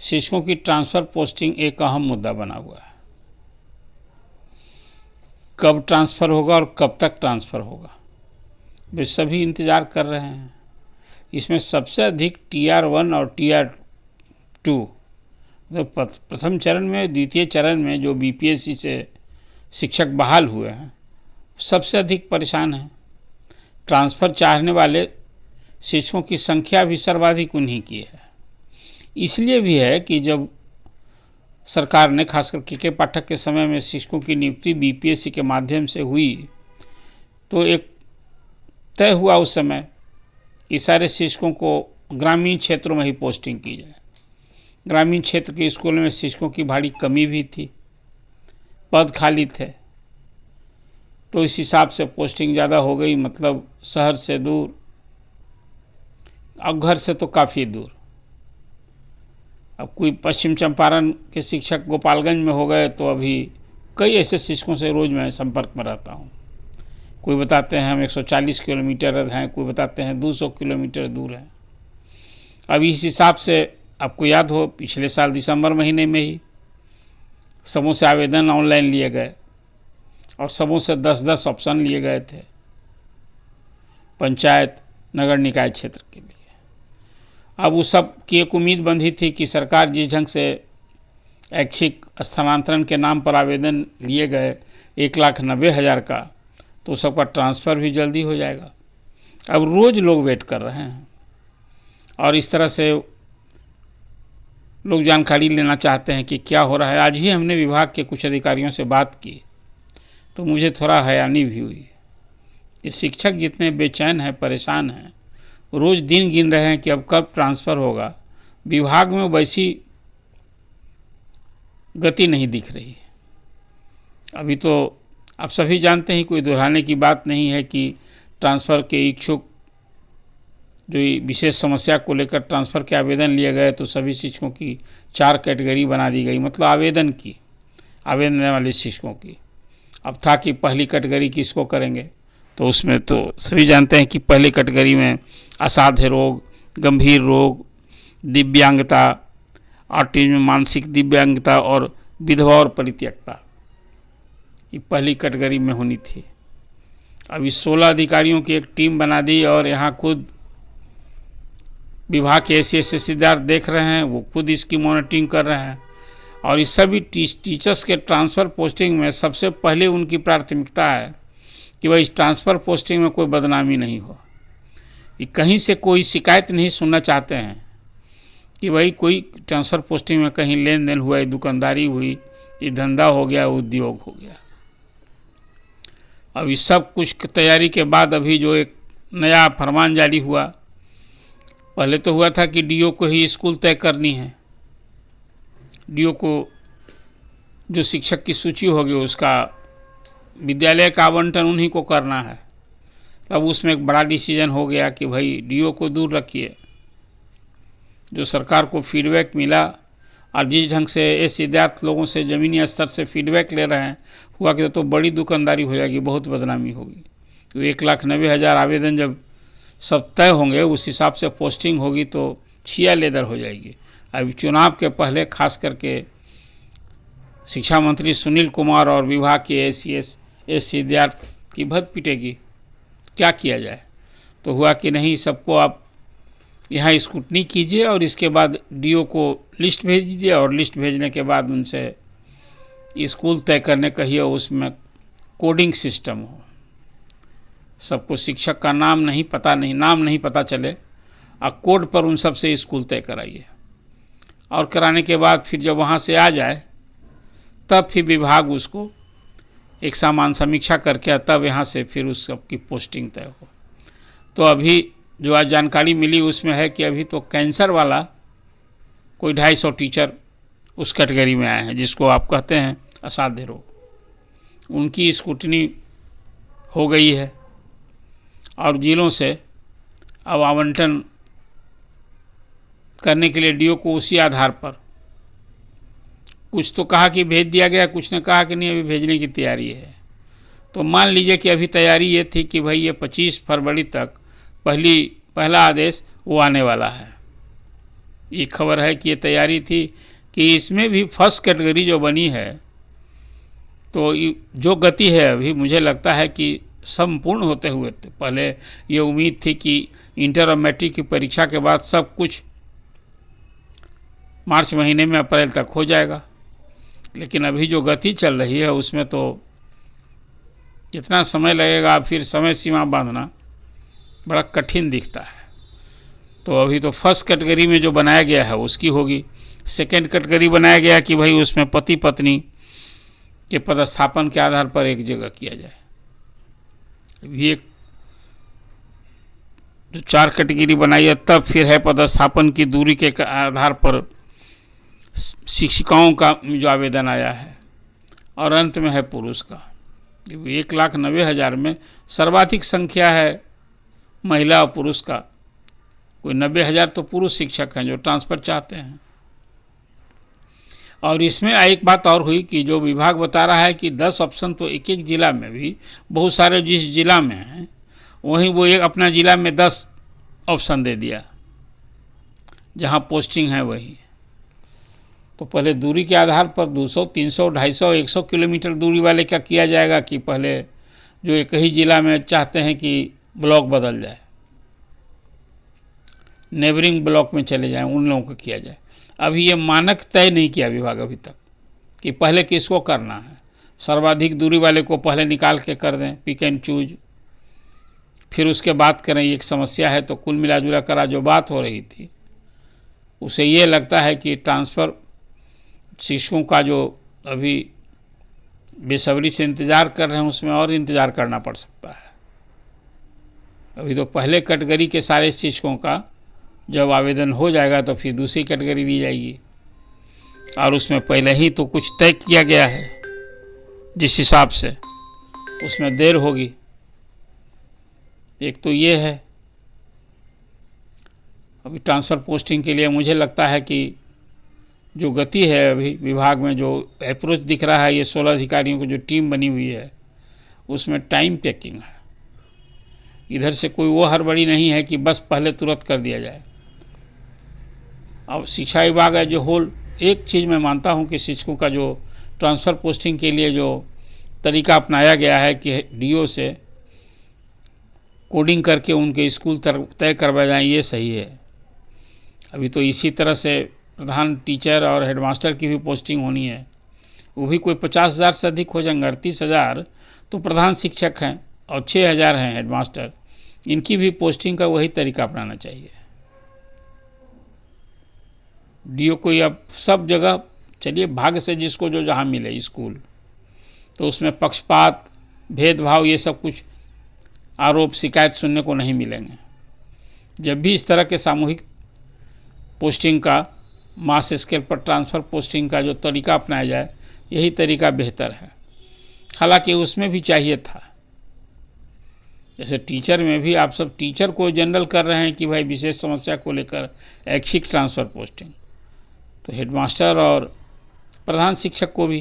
शिक्षकों की transfer posting एक अहम मुद्दा बना हुआ है। कब ट्रांसफ़र होगा और कब तक ट्रांसफ़र होगा, वे सभी इंतज़ार कर रहे हैं। इसमें सबसे अधिक Tier 1 और Tier 2, तो प्रथम चरण में, द्वितीय चरण में जो BPSC से शिक्षक बहाल हुए हैं सबसे अधिक परेशान हैं। ट्रांसफ़र चाहने वाले शिक्षकों की संख्या भी सर्वाधिक उन्हीं की है। इसलिए भी है कि जब सरकार ने खासकर के पाठक के समय में शिक्षकों की नियुक्ति BPSC के माध्यम से हुई, तो एक तय हुआ उस समय कि सारे शिक्षकों को ग्रामीण क्षेत्रों में ही पोस्टिंग की जाए। ग्रामीण क्षेत्र के स्कूलों में शिक्षकों की भारी कमी भी थी, पद खाली थे, तो इस हिसाब से पोस्टिंग ज़्यादा हो गई। मतलब शहर से दूर, अब घर से तो काफ़ी दूर। अब कोई पश्चिम चंपारण के शिक्षक गोपालगंज में हो गए, तो अभी कई ऐसे शिक्षकों से रोज़ मैं संपर्क में रहता हूँ। कोई बताते हैं हम 140 किलोमीटर हैं, कोई बताते हैं 200 किलोमीटर दूर है। अब इस हिसाब से आपको याद हो, पिछले साल दिसंबर महीने में ही सबों से आवेदन ऑनलाइन लिए गए और सबों से 10-10 ऑप्शन लिए गए थे पंचायत नगर निकाय क्षेत्र के लिए। अब उस सब की एक उम्मीद बंधी थी कि सरकार जिस ढंग से ऐच्छिक स्थानांतरण के नाम पर आवेदन लिए गए 1,90,000 का, तो सबका ट्रांसफ़र भी जल्दी हो जाएगा। अब रोज़ लोग वेट कर रहे हैं और इस तरह से लोग जानकारी लेना चाहते हैं कि क्या हो रहा है। आज ही हमने विभाग के कुछ अधिकारियों से बात की तो मुझे थोड़ा हैरानी भी हुई कि शिक्षक जितने बेचैन हैं, परेशान हैं, रोज़ दिन गिन रहे हैं कि अब कब ट्रांसफ़र होगा। विभाग में वैसी गति नहीं दिख रही। अभी तो आप सभी जानते हैं, कोई दोहराने की बात नहीं है कि ट्रांसफ़र के इच्छुक जो विशेष समस्या को लेकर ट्रांसफ़र के आवेदन लिए गए, तो सभी शिक्षकों की 4 कैटेगरी बना दी गई। मतलब आवेदन वाले शिक्षकों की। अब था कि पहली कैटेगरी किसको करेंगे, तो उसमें तो सभी जानते हैं कि पहली कैटेगरी में असाध्य रोग, गंभीर रोग, दिव्यांगता, ऑटिज्म, मानसिक दिव्यांगता और विधवा और परित्यक्ता, ये पहली कैटेगरी में होनी थी। अभी 16 अधिकारियों की एक टीम बना दी और यहाँ खुद विभाग के ऐसे हिस्सेदार देख रहे हैं, वो खुद इसकी मॉनिटरिंग कर रहे हैं। और इस सभी टीचर्स के ट्रांसफ़र पोस्टिंग में सबसे पहले उनकी प्राथमिकता है कि भाई इस ट्रांसफ़र पोस्टिंग में कोई बदनामी नहीं हो। ये कहीं से कोई शिकायत नहीं सुनना चाहते हैं कि भाई कोई ट्रांसफ़र पोस्टिंग में कहीं लेन देन हुआ, दुकानदारी हुई, ये धंधा हो गया, उद्योग हो गया। अब इस सब कुछ तैयारी के बाद अभी जो एक नया फरमान जारी हुआ, पहले तो हुआ था कि DO को ही स्कूल तय करनी है। DO को जो शिक्षक की सूची होगी उसका विद्यालय का आवंटन उन्हीं को करना है। अब उसमें एक बड़ा डिसीजन हो गया कि भाई DO को दूर रखिए। जो सरकार को फीडबैक मिला और जिस ढंग से ये सिद्धार्थ लोगों से ज़मीनी स्तर से फीडबैक ले रहे हैं, हुआ कि तो बड़ी दुकानदारी हो जाएगी, बहुत बदनामी होगी। तो 1,90,000 आवेदन जब सब तय होंगे, उस हिसाब से पोस्टिंग होगी तो छिया लेदर हो जाएगी। अभी चुनाव के पहले खास करके शिक्षा मंत्री सुनील कुमार और विभाग के ACS सिद्धार्थ की भद पिटेगी। क्या किया जाए? तो हुआ कि नहीं, सबको आप यहाँ स्क्रूटनी कीजिए और इसके बाद DO को लिस्ट भेज दीजिए और लिस्ट भेजने के बाद उनसे स्कूल तय करने कहिए, उसमें कोडिंग सिस्टम हो। सबको शिक्षक का नाम नहीं पता चले और कोड पर उन सब से स्कूल तय कराइए। और कराने के बाद फिर जब वहाँ से आ जाए तब फिर विभाग उसको एक सामान्य समीक्षा करके तब यहाँ से फिर उस सबकी पोस्टिंग तय हो। तो अभी जो आज जानकारी मिली उसमें है कि अभी तो कैंसर वाला कोई 250 टीचर उस कैटेगरी में आए हैं, जिसको आप कहते हैं असाध्य रोग। उनकी स्क्रूटनी हो गई है और जिलों से अब आवंटन करने के लिए DO को उसी आधार पर, कुछ तो कहा कि भेज दिया गया, कुछ ने कहा कि नहीं अभी भेजने की तैयारी है। तो मान लीजिए कि अभी तैयारी ये थी कि भाई ये 25 फरवरी तक पहला आदेश वो आने वाला है, ये खबर है कि ये तैयारी थी कि इसमें भी फर्स्ट कैटेगरी जो बनी है, तो जो गति है अभी मुझे लगता है कि संपूर्ण होते हुए पहले ये उम्मीद थी कि इंटर और मैट्रिक की परीक्षा के बाद सब कुछ मार्च महीने में अप्रैल तक हो जाएगा, लेकिन अभी जो गति चल रही है उसमें तो कितना समय लगेगा, फिर समय सीमा बांधना बड़ा कठिन दिखता है। तो अभी तो फर्स्ट कैटेगरी में जो बनाया गया है उसकी होगी। सेकेंड कैटेगरी बनाया गया कि भाई उसमें पति पत्नी के पदस्थापन के आधार पर एक जगह किया जाए। अभी एक जो 4 कैटेगरी बनाई है, तब फिर है पदस्थापन की दूरी के आधार पर शिक्षिकाओं का जो आवेदन आया है, और अंत में है पुरुष का। 1,90,000 में सर्वाधिक संख्या है महिला और पुरुष का। कोई 90,000 तो पुरुष शिक्षक हैं जो ट्रांसफ़र चाहते हैं। और इसमें एक बात और हुई कि जो विभाग बता रहा है कि 10 ऑप्शन तो एक एक ज़िला में भी, बहुत सारे जिस ज़िला में हैं वहीं वो एक अपना ज़िला में 10 ऑप्शन दे दिया जहां पोस्टिंग है वही। तो पहले दूरी के आधार पर 200, 300, 250, 100 किलोमीटर दूरी वाले का किया जाएगा कि पहले जो एक ही ज़िला में चाहते हैं कि ब्लॉक बदल जाए, नेबरिंग ब्लॉक में चले जाएं, उन लोगों को किया जाए। अभी ये मानक तय नहीं किया विभाग अभी तक कि पहले किसको करना है। सर्वाधिक दूरी वाले को पहले निकाल के कर दें, पिक एंड चूज, फिर उसके बाद करें। एक समस्या है। तो कुल मिला जुला कर जो बात हो रही थी उसे ये लगता है कि ट्रांसफ़र शिक्षकों का जो अभी बेसब्री से इंतज़ार कर रहे हैं उसमें और इंतज़ार करना पड़ सकता है। अभी तो पहले कैटेगरी के सारे शिक्षकों का जब आवेदन हो जाएगा तो फिर दूसरी कैटेगरी ली जाएगी, और उसमें पहले ही तो कुछ तय किया गया है जिस हिसाब से, उसमें देर होगी। एक तो ये है। अभी ट्रांसफ़र पोस्टिंग के लिए मुझे लगता है कि जो गति है अभी विभाग में, जो अप्रोच दिख रहा है, ये 16 अधिकारियों की जो टीम बनी हुई है उसमें टाइम टेकिंग है। इधर से कोई वो हड़बड़ी नहीं है कि बस पहले तुरंत कर दिया जाए। अब शिक्षा विभाग है जो होल, एक चीज़ मैं मानता हूँ कि शिक्षकों का जो ट्रांसफ़र पोस्टिंग के लिए जो तरीका अपनाया गया है कि डीओ से कोडिंग करके उनके स्कूल तय करवाए जाएँ, ये सही है। अभी तो इसी तरह से प्रधान टीचर और हेडमास्टर की भी पोस्टिंग होनी है, वो भी कोई 50,000 से अधिक हो जाएंगे। 38,000 तो प्रधान शिक्षक हैं और 6,000 हैं हेडमास्टर। इनकी भी पोस्टिंग का वही तरीका अपनाना चाहिए। डीओ को अब सब जगह, चलिए भाग्य से जिसको जो जहाँ मिले स्कूल, तो उसमें पक्षपात, भेदभाव, ये सब कुछ आरोप शिकायत सुनने को नहीं मिलेंगे। जब भी इस तरह के सामूहिक पोस्टिंग का, मास स्केल पर ट्रांसफ़र पोस्टिंग का जो तरीका अपनाया जाए, यही तरीका बेहतर है। हालांकि उसमें भी चाहिए था, जैसे टीचर में भी आप सब टीचर को जनरल कर रहे हैं कि भाई विशेष समस्या को लेकर ऐच्छिक ट्रांसफ़र पोस्टिंग, तो हेडमास्टर और प्रधान शिक्षक को भी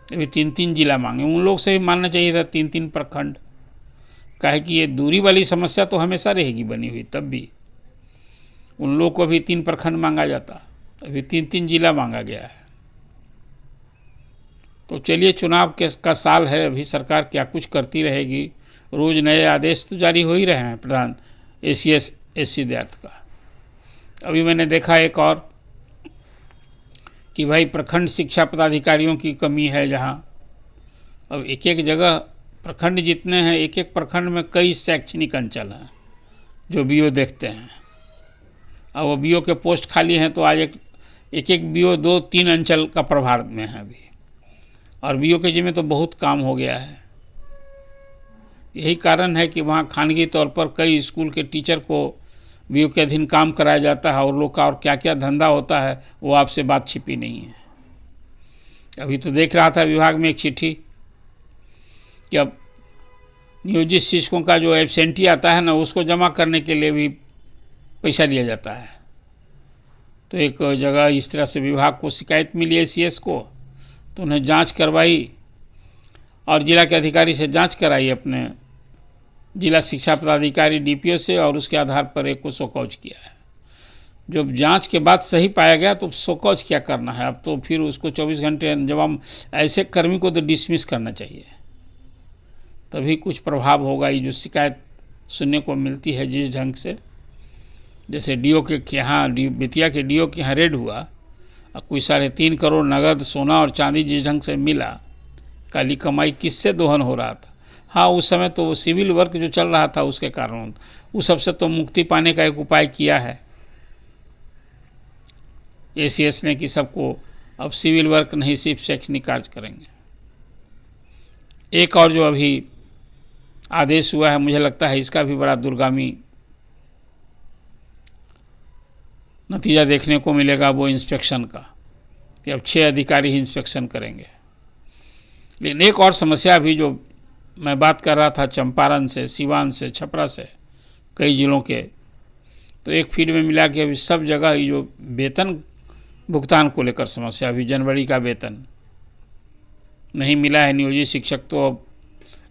अभी 3-3 जिला मांगे। उन लोग से भी मानना चाहिए था 3-3 प्रखंड। काहे कि ये दूरी वाली समस्या तो हमेशा रहेगी बनी हुई, तब भी उन लोग को भी 3 प्रखंड मांगा जाता, अभी 3-3 जिला मांगा गया है। तो चलिए, चुनाव का साल है, अभी सरकार क्या कुछ करती रहेगी। रोज़ नए आदेश तो जारी हो ही रहे हैं प्रधान ACS SC विद्यार्थी का। अभी मैंने देखा एक और कि भाई प्रखंड शिक्षा पदाधिकारियों की कमी है, जहाँ अब एक एक जगह प्रखंड जितने हैं, एक एक प्रखंड में कई शैक्षणिक अंचल हैं जो BO देखते हैं। अब वो BO के पोस्ट खाली हैं, तो आज एक BO 2-3 अंचल का प्रभार में है अभी, और BO के जिम्मे तो बहुत काम हो गया है। यही कारण है कि वहाँ खानगी तौर पर कई स्कूल के टीचर को BO के अधीन काम कराया जाता है, और लोग का और क्या क्या धंधा होता है वो आपसे बात छिपी नहीं है। अभी तो देख रहा था विभाग में एक चिट्ठी कि अब नियोजित शिक्षकों का जो एब्सेंटी आता है ना, उसको जमा करने के लिए भी पैसा लिया जाता है। तो एक जगह इस तरह से विभाग को शिकायत मिली ACS को, तो उन्हें जांच करवाई और जिला के अधिकारी से जांच कराई, अपने जिला शिक्षा पदाधिकारी DPO से, और उसके आधार पर एक को शो कॉज किया है। जब जांच के बाद सही पाया गया तो शोकॉज क्या करना है, अब तो फिर उसको 24 घंटे, जब हम ऐसे कर्मी को तो डिसमिस करना चाहिए, तभी कुछ प्रभाव होगा। ये जो शिकायत सुनने को मिलती है जिस ढंग से, जैसे डीओ के यहाँ, बेतिया के डीओ के यहाँ रेड हुआ और कोई 3.5 करोड़ नगद सोना और चांदी जिस ढंग से मिला, काली कमाई किससे दोहन हो रहा था। हाँ, उस समय तो वो सिविल वर्क जो चल रहा था उसके कारण, उस सबसे तो मुक्ति पाने का एक उपाय किया है एसीएस ने कि सबको अब सिविल वर्क नहीं, सिर्फ शैक्षणिक कार्य करेंगे। एक और जो अभी आदेश हुआ है, मुझे लगता है इसका भी बड़ा दूरगामी नतीजा देखने को मिलेगा, वो इंस्पेक्शन का, कि अब 6 अधिकारी ही इंस्पेक्शन करेंगे। लेकिन एक और समस्या भी जो मैं बात कर रहा था, चंपारण से, सिवान से, छपरा से, कई जिलों के, तो एक फीड में मिला कि अभी सब जगह ये जो वेतन भुगतान को लेकर समस्या, अभी जनवरी का वेतन नहीं मिला है नियोजित शिक्षक तो अब,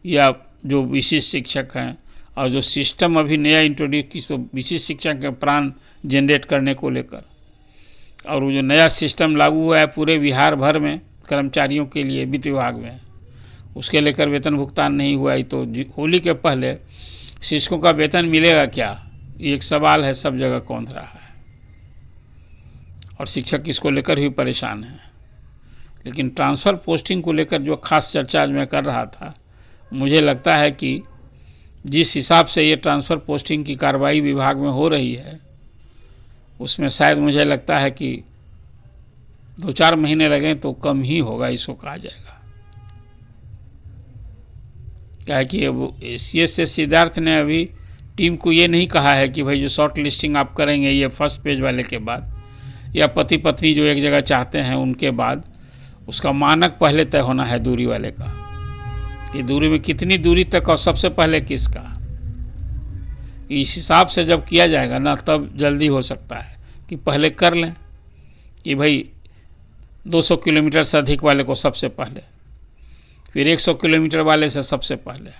या जो विशिष्ट शिक्षक हैं, और जो सिस्टम अभी नया इंट्रोड्यूस की तो विशिष्ट शिक्षक के प्राण जनरेट करने को लेकर, और वो जो नया सिस्टम लागू हुआ है पूरे बिहार भर में कर्मचारियों के लिए वित्त विभाग में, उसके लेकर वेतन भुगतान नहीं हुआ है। तो होली के पहले शिक्षकों का वेतन मिलेगा क्या, ये एक सवाल है, सब जगह कौंध रहा है, और शिक्षक इसको लेकर भी परेशान है। लेकिन ट्रांसफ़र पोस्टिंग को लेकर जो खास चर्चा आज मैं कर रहा था, मुझे लगता है कि जिस हिसाब से ये ट्रांसफ़र पोस्टिंग की कार्रवाई विभाग में हो रही है, उसमें शायद मुझे लगता है कि 2-4 महीने लगें तो कम ही होगा, इसको कहा जाएगा। क्या है कि अब एसीएस से सिद्धार्थ ने अभी टीम को ये नहीं कहा है कि भाई जो शॉर्ट लिस्टिंग आप करेंगे ये फर्स्ट पेज वाले के बाद, या पति पत्नी जो एक जगह चाहते हैं उनके बाद, उसका मानक पहले तय होना है दूरी वाले का, कि दूरी में कितनी दूरी तक और सबसे पहले किसका। इस हिसाब से जब किया जाएगा ना, तब जल्दी हो सकता है कि पहले कर लें कि भाई 200 किलोमीटर से अधिक वाले को सबसे पहले, फिर 100 किलोमीटर वाले से सबसे पहले,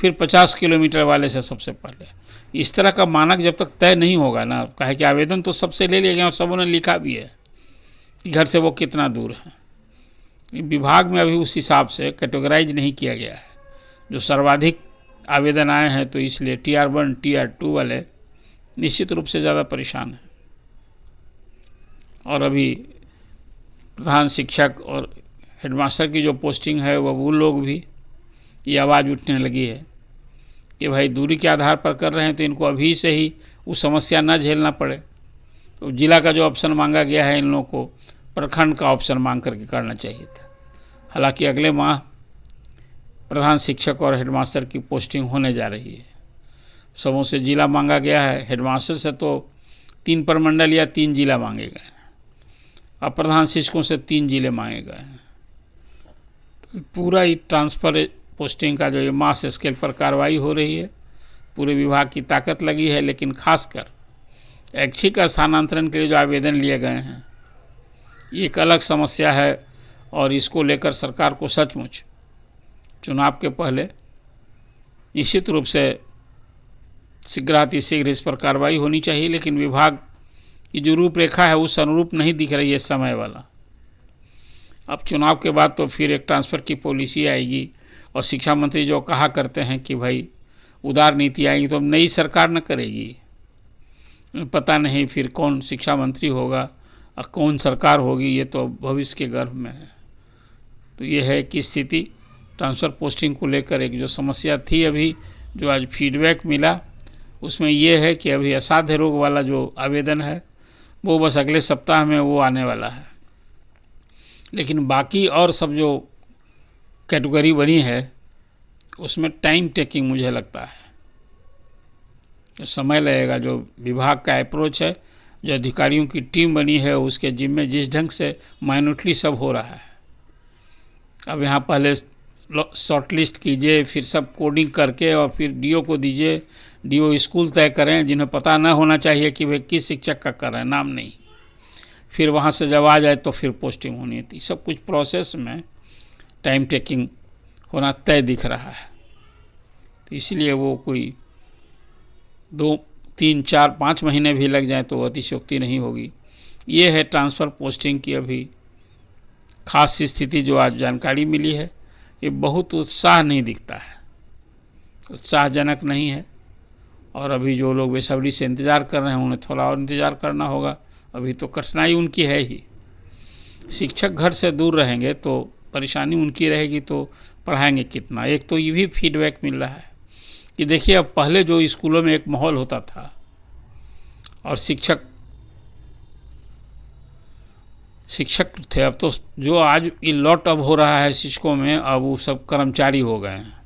फिर 50 किलोमीटर वाले से सबसे पहले। इस तरह का मानक जब तक तय नहीं होगा ना, कहे कि आवेदन तो सबसे ले लिया गया और सबों ने लिखा भी है कि घर से वो कितना दूर है, विभाग में अभी उस हिसाब से कैटेगराइज नहीं किया गया है। जो सर्वाधिक आवेदन आए हैं तो इसलिए Tier 1 Tier 2 वाले निश्चित रूप से ज़्यादा परेशान हैं। और अभी प्रधान शिक्षक और हेडमास्टर की जो पोस्टिंग है वो लोग भी ये आवाज़ उठने लगी है कि भाई दूरी के आधार पर कर रहे हैं तो इनको अभी से ही वो समस्या न झेलना पड़े। तो जिला का जो ऑप्शन मांगा गया है, इन लोगों को प्रखंड का ऑप्शन मांग करके करना चाहिए था। हालांकि अगले माह प्रधान शिक्षक और हेडमास्टर की पोस्टिंग होने जा रही है। सबों से जिला मांगा गया है, हेडमास्टर से तो 3 प्रमंडल या 3 जिला मांगे गए हैं, और प्रधान शिक्षकों से 3 जिले मांगे गए हैं। तो पूरा ही ट्रांसफ़र पोस्टिंग का जो ये मास स्केल पर कार्रवाई हो रही है, पूरे विभाग की ताकत लगी है। लेकिन खासकर ऐच्छिक स्थानांतरण के लिए जो आवेदन लिए गए हैं, ये एक अलग समस्या है, और इसको लेकर सरकार को सचमुच चुनाव के पहले निश्चित रूप से शीघ्रातिशीघ्र इस पर कार्रवाई होनी चाहिए। लेकिन विभाग की जो रूपरेखा है उस अनुरूप नहीं दिख रही है समय वाला। अब चुनाव के बाद तो फिर एक ट्रांसफ़र की पॉलिसी आएगी, और शिक्षा मंत्री जो कहा करते हैं कि भाई उदार नीति आएगी, तो अब नई सरकार न करेगी। पता नहीं फिर कौन शिक्षा मंत्री होगा और कौन सरकार होगी, ये तो भविष्य के गर्भ में है। तो ये है कि स्थिति ट्रांसफ़र पोस्टिंग को लेकर एक जो समस्या थी, अभी जो आज फीडबैक मिला उसमें ये है कि अभी असाध्य रोग वाला जो आवेदन है वो बस अगले सप्ताह में वो आने वाला है। लेकिन बाकी और सब जो कैटेगरी बनी है उसमें टाइम टेकिंग मुझे लगता है, जो समय लगेगा। जो विभाग का अप्रोच है, जो अधिकारियों की टीम बनी है, उसके जिम्मे जिस ढंग से माइन्यूटली सब हो रहा है। अब यहाँ पहले शॉर्टलिस्ट कीजिए, फिर सब कोडिंग करके और फिर डीओ को दीजिए, डीओ स्कूल तय करें जिन्हें पता न होना चाहिए कि भाई किस शिक्षक का कर रहे हैं, नाम नहीं। फिर वहाँ से जब आ जाए तो फिर पोस्टिंग होनी थी। सब कुछ प्रोसेस में टाइम टेकिंग होना तय दिख रहा है। तो इसलिए वो कोई 2 3, 4, 5 महीने भी लग जाए तो अतिशयोक्ति नहीं होगी। ये है ट्रांसफ़र पोस्टिंग की अभी खास स्थिति जो आज जानकारी मिली है। ये बहुत उत्साह नहीं दिखता है, उत्साहजनक नहीं है। और अभी जो लोग बेसब्री से इंतज़ार कर रहे हैं उन्हें थोड़ा और इंतज़ार करना होगा। अभी तो कठिनाई उनकी है ही। शिक्षक घर से दूर रहेंगे तो परेशानी उनकी रहेगी, तो पढ़ाएंगे कितना। एक तो ये भी फीडबैक मिल रहा है कि देखिए, अब पहले जो स्कूलों में एक माहौल होता था और शिक्षक थे, अब तो जो आज लॉट अब हो रहा है शिक्षकों में, अब वो सब कर्मचारी हो गए हैं।